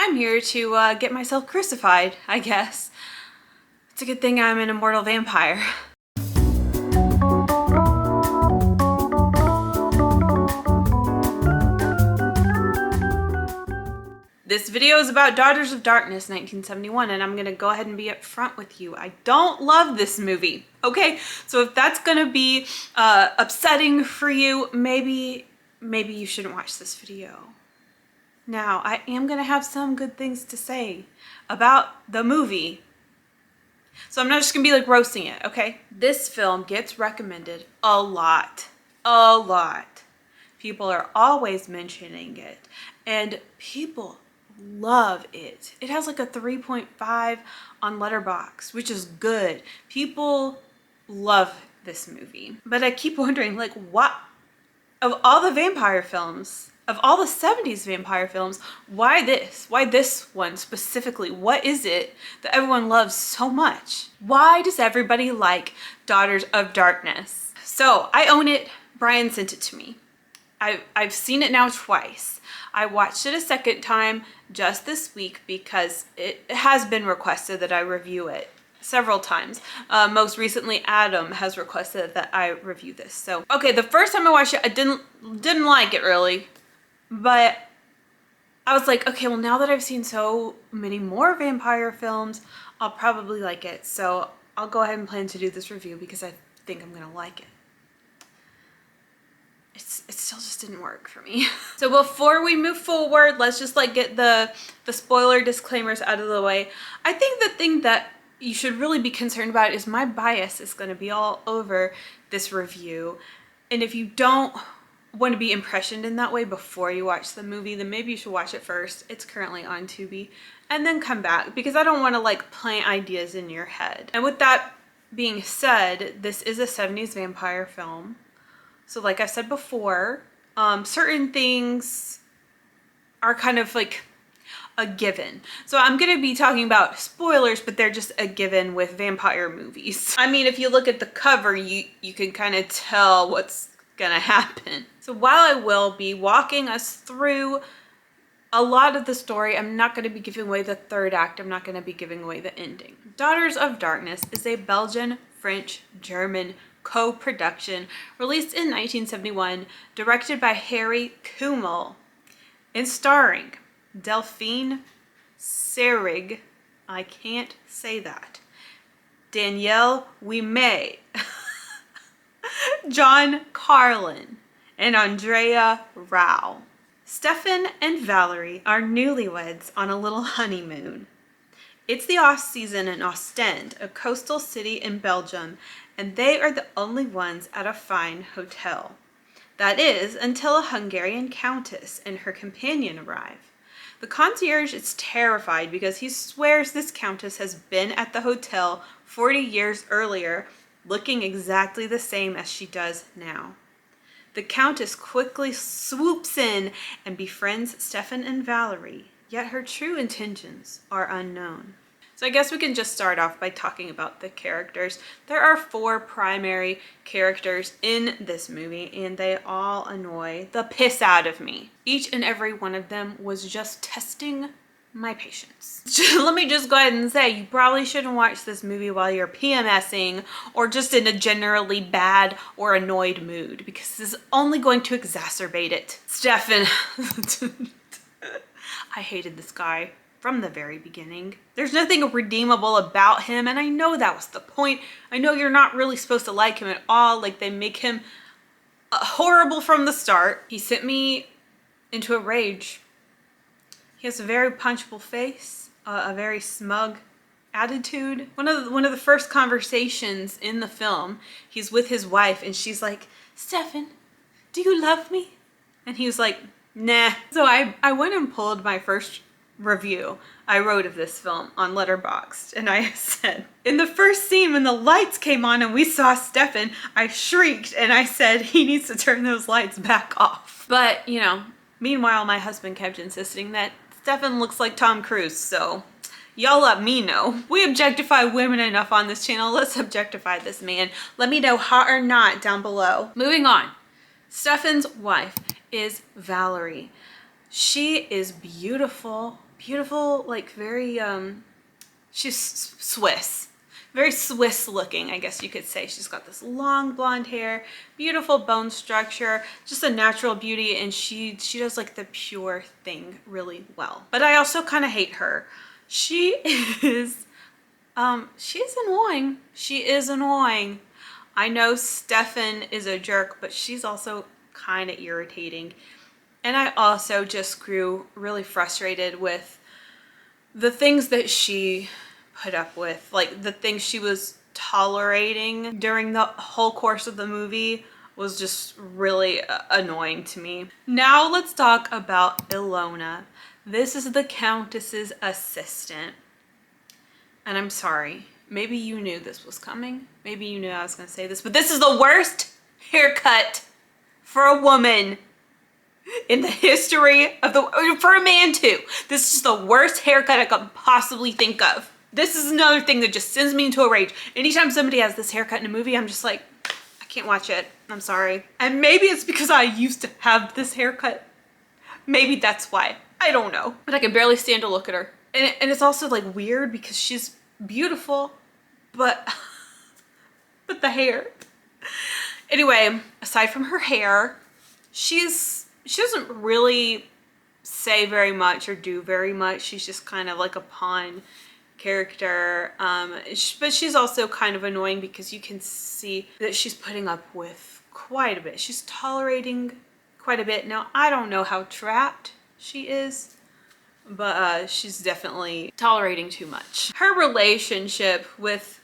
I'm here to get myself crucified, I guess. It's a good thing I'm an immortal vampire. This video is about Daughters of Darkness 1971, and I'm gonna go ahead and be upfront with you. I don't love this movie, okay? So if that's gonna be upsetting for you, maybe you shouldn't watch this video. Now, I am gonna have some good things to say about the movie. So I'm not just gonna be like roasting it, okay? This film gets recommended a lot. People are always mentioning it, and people love it. It has like a 3.5 on Letterboxd, which is good. People love this movie. But I keep wondering, like, what of all the vampire films, of all the 70s vampire films, why this? Why this one specifically? What is it that everyone loves so much? Why does everybody like Daughters of Darkness? So I own it. Brian sent it to me. I've seen it now twice. I watched it a second time just this week because it has been requested that I review it several times. Most recently, Adam has requested that I review this. So, okay, the first time I watched it, I didn't like it really, but I was like, okay, well, now that I've seen so many more vampire films, I'll probably like it. So I'll go ahead and plan to do this review because I think I'm gonna like it. It still just didn't work for me. So before we move forward, let's just like get the spoiler disclaimers out of the way. I think the thing that you should really be concerned about is my bias is going to be all over this review. And if you don't want to be impressioned in that way before you watch the movie, then maybe you should watch it first. It's currently on Tubi. And then come back, because I don't want to like plant ideas in your head. And with that being said, this is a 70s vampire film. So like I said before, certain things are kind of like a given. So I'm going to be talking about spoilers, but they're just a given with vampire movies. I mean, if you look at the cover, you can kind of tell what's going to happen. So while I will be walking us through a lot of the story, I'm not going to be giving away the third act. I'm not going to be giving away the ending. Daughters of Darkness is a Belgian, French, German co-production released in 1971, directed by Harry Kummel, and starring Delphine Seyrig, I can't say that, Danielle Ouimet, John Carlin, and Andrea Rao. Stefan and Valerie are newlyweds on a little honeymoon. It's the off season in Ostend, a coastal city in Belgium, and they are the only ones at a fine hotel. That is, until a Hungarian countess and her companion arrive. The concierge is terrified because he swears this countess has been at the hotel 40 years earlier, looking exactly the same as she does now. The countess quickly swoops in and befriends Stefan and Valerie, yet her true intentions are unknown. So I guess we can just start off by talking about the characters. There are 4 primary characters in this movie, and they all annoy the piss out of me. Each and every one of them was just testing my patience. Let me just go ahead and say, you probably shouldn't watch this movie while you're PMSing or just in a generally bad or annoyed mood, because this is only going to exacerbate it. Stefan. I hated this guy from the very beginning. There's nothing redeemable about him, and I know that was the point. I know you're not really supposed to like him at all. Like, they make him horrible from the start. He sent me into a rage. He has a very punchable face, a very smug attitude. One of the first conversations in the film, he's with his wife, and she's like, "Stefan, do you love me?" And he was like, "Nah." So I went and pulled my first review I wrote of this film on Letterboxd, and I said, in the first scene when the lights came on and we saw Stefan, I shrieked and I said he needs to turn those lights back off. But, you know, meanwhile my husband kept insisting that Stefan looks like Tom Cruise, so y'all let me know. We objectify women enough on this channel, let's objectify this man. Let me know hot or not down below. Moving on. Stefan's wife is Valerie. She is beautiful, beautiful, like very, she's Swiss. Very Swiss looking, I guess you could say. She's got this long blonde hair, beautiful bone structure, just a natural beauty, and she does like the pure thing really well. But I also kind of hate her. She is, she's annoying. She is annoying. I know Stefan is a jerk, but she's also kind of irritating. And I also just grew really frustrated with the things that she put up with, like the things she was tolerating during the whole course of the movie was just really annoying to me. Now let's talk about Ilona. This is the Countess's assistant. And I'm sorry, maybe you knew this was coming. Maybe you knew I was gonna say this, but this is the worst haircut for a woman in the history of for a man too. This is the worst haircut I could possibly think of. This is another thing that just sends me into a rage. Anytime somebody has this haircut in a movie, I'm just like, I can't watch it. I'm sorry. And maybe it's because I used to have this haircut. Maybe that's why. I don't know. But I can barely stand to look at her. And it's also like weird because she's beautiful, but the hair. Anyway, aside from her hair, she doesn't really say very much or do very much. She's just kind of like a pawn character, but she's also kind of annoying because you can see that she's putting up with quite a bit. She's tolerating quite a bit. Now, I don't know how trapped she is, but she's definitely tolerating too much. Her relationship with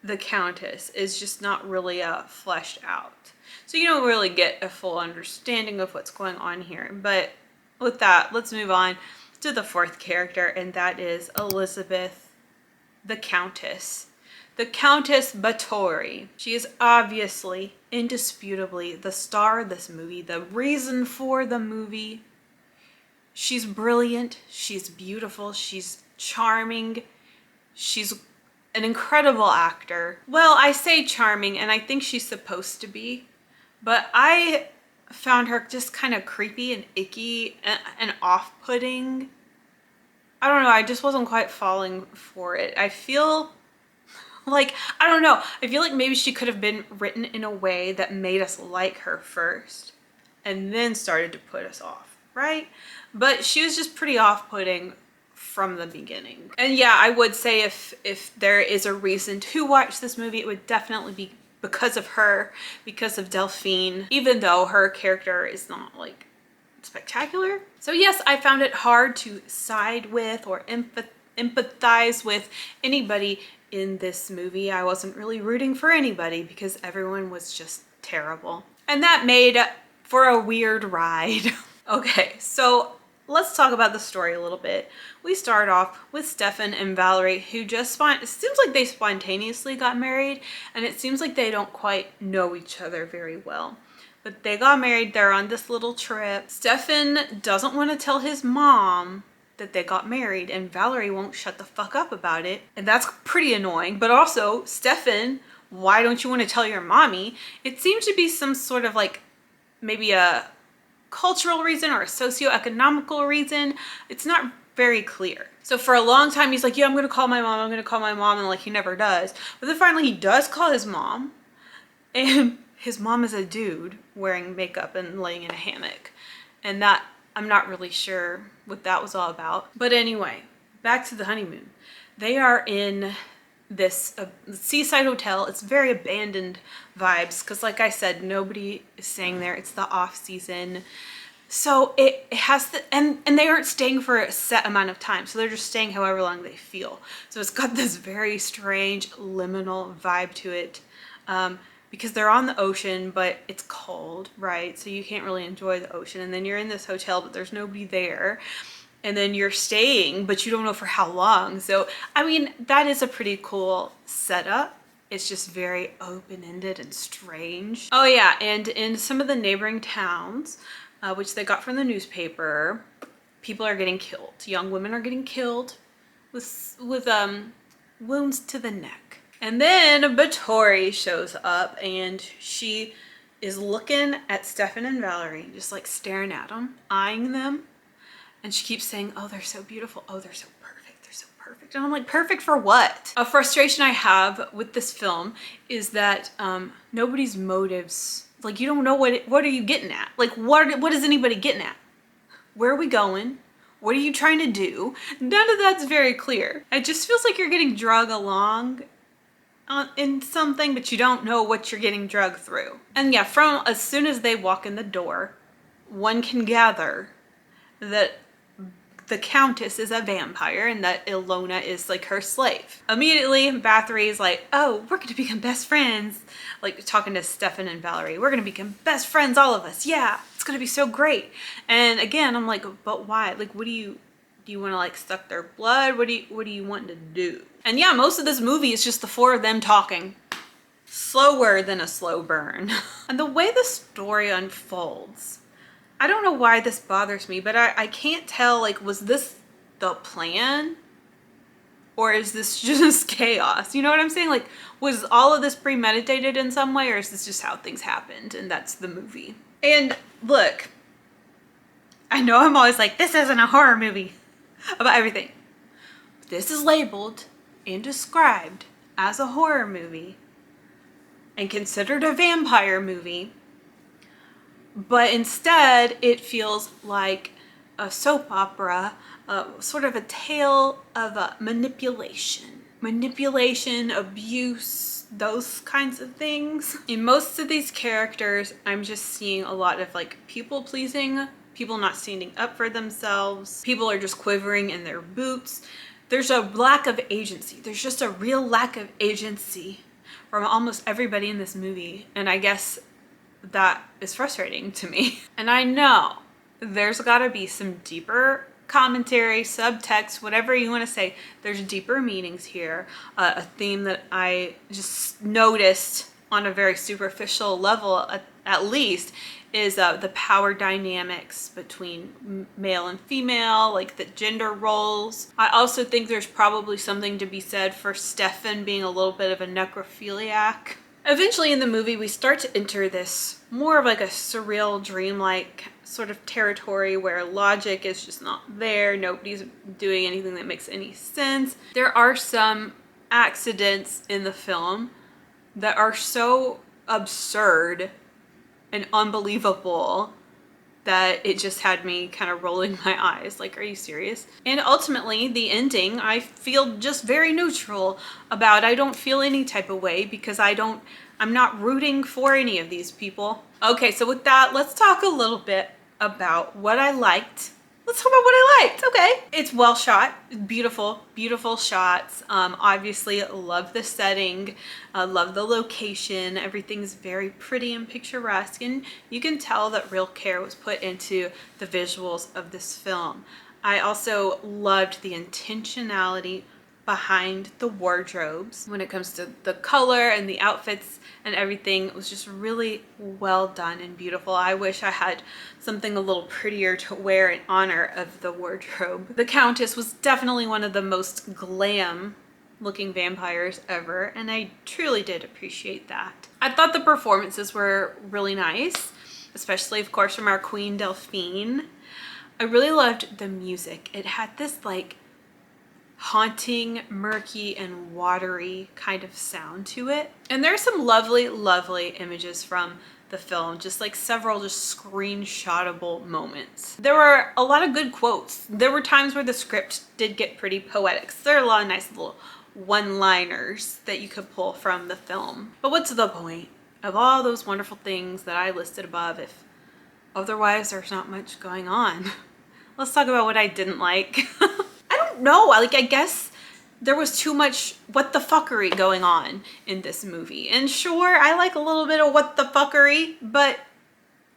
the Countess is just not really fleshed out. So you don't really get a full understanding of what's going on here. But with that, let's move on to the fourth character, and that is Elizabeth, the Countess. The Countess Bathory. She is obviously, indisputably, the star of this movie, the reason for the movie. She's brilliant, she's beautiful, she's charming, she's an incredible actor. Well, I say charming, and I think she's supposed to be, but I found her just kind of creepy and icky and off-putting. I don't know, I just wasn't quite falling for it. I feel like, I don't know, I feel like maybe she could have been written in a way that made us like her first and then started to put us off, right? But she was just pretty off-putting from the beginning. And yeah, I would say if there is a reason to watch this movie, it would definitely be because of her, because of Delphine, even though her character is not like spectacular. So yes, I found it hard to side with or empathize with anybody in this movie. I wasn't really rooting for anybody because everyone was just terrible. And that made for a weird ride. Okay, so let's talk about the story a little bit. We start off with Stefan and Valerie, who just it seems like they spontaneously got married, and it seems like they don't quite know each other very well. But they got married, they're on this little trip. Stefan doesn't want to tell his mom that they got married, and Valerie won't shut the fuck up about it. And that's pretty annoying. But also, Stefan, why don't you want to tell your mommy? It seems to be some sort of like maybe a cultural reason or a socioeconomical reason. It's not very clear. So for a long time, he's like, yeah, I'm going to call my mom. I'm going to call my mom. And like, he never does. But then finally he does call his mom, and his mom is a dude wearing makeup and laying in a hammock. And that, I'm not really sure what that was all about. But anyway, back to the honeymoon. They are in this seaside hotel. It's very abandoned vibes because like I said, nobody is staying there. It's the off season. So it has the, and they aren't staying for a set amount of time. So they're just staying however long they feel. So it's got this very strange liminal vibe to it. Because they're on the ocean, but it's cold, right? So you can't really enjoy the ocean. And then you're in this hotel, but there's nobody there. And then you're staying, but you don't know for how long. So, I mean, that is a pretty cool setup. It's just very open-ended and strange. Oh yeah, and in some of the neighboring towns, which they got from the newspaper, people are getting killed. Young women are getting killed with wounds to the neck. And then Bathory shows up, and she is looking at Stefan and Valerie, just like staring at them, eyeing them. And she keeps saying, oh, they're so beautiful. Oh, they're so perfect. They're so perfect. And I'm like, perfect for what? A frustration I have with this film is that nobody's motives, like you don't know what are you getting at? Like what is anybody getting at? Where are we going? What are you trying to do? None of that's very clear. It just feels like you're getting drug along in something, but you don't know what you're getting drugged through. And yeah, from as soon as they walk in the door, one can gather that the Countess is a vampire and that Ilona is like her slave. Immediately, Bathory is like, oh, we're gonna become best friends. Like talking to Stefan and Valerie, we're gonna become best friends, all of us. Yeah, it's gonna be so great. And again, I'm like, but why? Like, what do you want to like suck their blood? What do you want to do? And yeah, most of this movie is just the four of them talking. Slower than a slow burn. And the way the story unfolds, I don't know why this bothers me, but I can't tell, like, was this the plan? Or is this just chaos? You know what I'm saying? Like, was all of this premeditated in some way, or is this just how things happened and that's the movie? And look, I know I'm always like, this isn't a horror movie about everything. This is labeled and described as a horror movie and considered a vampire movie. But instead, it feels like a soap opera, sort of a tale of manipulation. Manipulation, abuse, those kinds of things. In most of these characters, I'm just seeing a lot of like people pleasing, people not standing up for themselves, people are just quivering in their boots. There's a lack of agency. There's just a real lack of agency from almost everybody in this movie. And I guess that is frustrating to me. And I know there's gotta be some deeper commentary, subtext, whatever you want to say. There's deeper meanings here. A theme that I just noticed on a very superficial level, at least, is the power dynamics between male and female, like the gender roles. I also think there's probably something to be said for Stefan being a little bit of a necrophiliac. Eventually in the movie, we start to enter this more of like a surreal, dreamlike sort of territory where logic is just not there. Nobody's doing anything that makes any sense. There are some accidents in the film that are so absurd and unbelievable that it just had me kind of rolling my eyes. Like, are you serious? And ultimately, the ending, I feel just very neutral about. I don't feel any type of way because I'm not rooting for any of these people. Okay, so with that, let's talk a little bit about what I liked. Let's talk about what I liked, okay? It's well shot, beautiful, beautiful shots. Obviously, love the setting, love the location. Everything's very pretty and picturesque, and you can tell that real care was put into the visuals of this film. I also loved the intentionality behind the wardrobes when it comes to the color and the outfits and everything. It was just really well done and beautiful. I wish I had something a little prettier to wear in honor of the wardrobe. The Countess was definitely one of the most glam looking vampires ever, and I truly did appreciate that. I thought the performances were really nice, especially of course from our Queen Delphine. I really loved the music. It had this like haunting, murky, and watery kind of sound to it. And there's some lovely, lovely images from the film, just like several just screenshotable moments. There were a lot of good quotes. There were times where the script did get pretty poetic. So there are a lot of nice little one-liners that you could pull from the film. But what's the point of all those wonderful things that I listed above if otherwise there's not much going on? Let's talk about what I didn't like. No, like I guess there was too much what the fuckery going on in this movie. And sure, I like a little bit of what the fuckery, but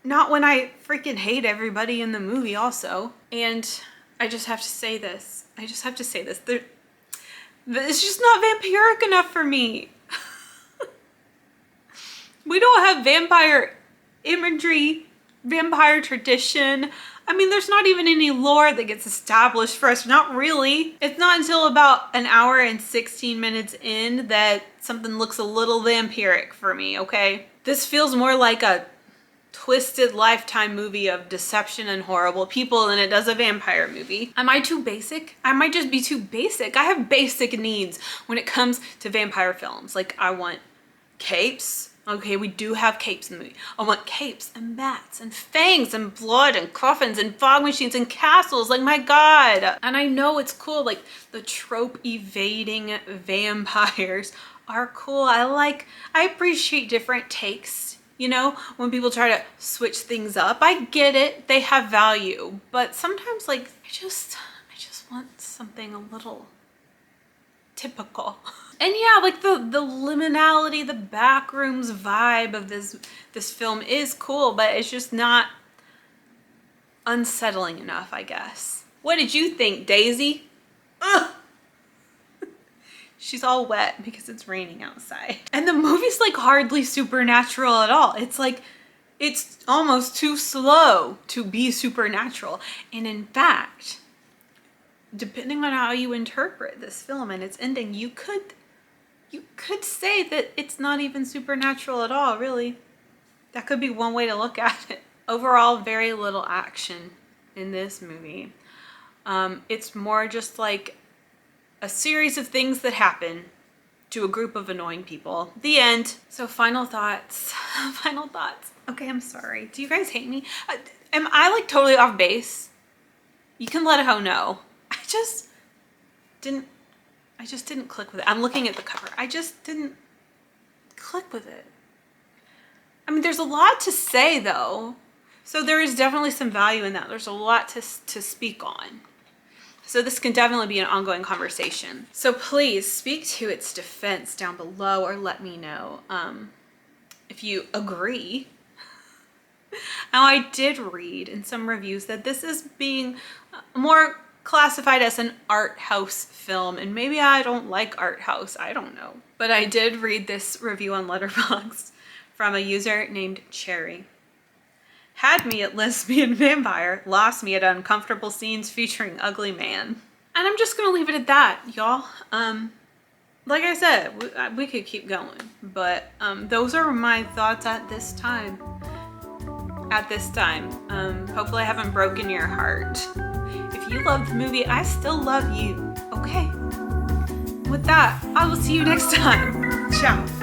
not when I freaking hate everybody in the movie also. And I just have to say this. It's just not vampiric enough for me. We don't have vampire imagery, vampire tradition. I mean, there's not even any lore that gets established for us. Not really. It's not until about an hour and 16 minutes in that something looks a little vampiric for me, okay? This feels more like a twisted Lifetime movie of deception and horrible people than it does a vampire movie. Am I too basic? I might just be too basic. I have basic needs when it comes to vampire films. Like, I want capes. Okay, we do have capes in the movie. I want capes and bats and fangs and blood and coffins and fog machines and castles. Like, my God. And I know it's cool. Like, the trope evading vampires are cool. I appreciate different takes. You know, when people try to switch things up, I get it. They have value. But sometimes, like, I just want something a little typical. And yeah, like the liminality, the backrooms vibe of this film is cool, but it's just not unsettling enough, I guess. What did you think, Daisy? Ugh. She's all wet because it's raining outside. And the movie's like hardly supernatural at all. It's like, it's almost too slow to be supernatural. And in fact, depending on how you interpret this film and its ending, you could say that it's not even supernatural at all, really. That could be one way to look at it. Overall, very little action in this movie. It's more just like a series of things that happen to a group of annoying people. The end. So final thoughts. Final thoughts. Okay, I'm sorry. Do you guys hate me? Am I like totally off base? You can let a hoe know. I just didn't click with it. I'm looking at the cover. I just didn't click with it. I mean, there's a lot to say though. So there is definitely some value in that. There's a lot to speak on. So this can definitely be an ongoing conversation. So please speak to its defense down below or let me know if you agree. Now, I did read in some reviews that this is being more classified as an art house film, and maybe I don't like art house, I don't know. But I did read this review on Letterboxd from a user named Cherry. Had me at lesbian vampire, lost me at uncomfortable scenes featuring ugly man. And I'm just gonna leave it at that, y'all. Like I said, we could keep going, but those are my thoughts at this time. Hopefully I haven't broken your heart. If you love the movie, I still love you, okay? With that, I will see you next time. Ciao.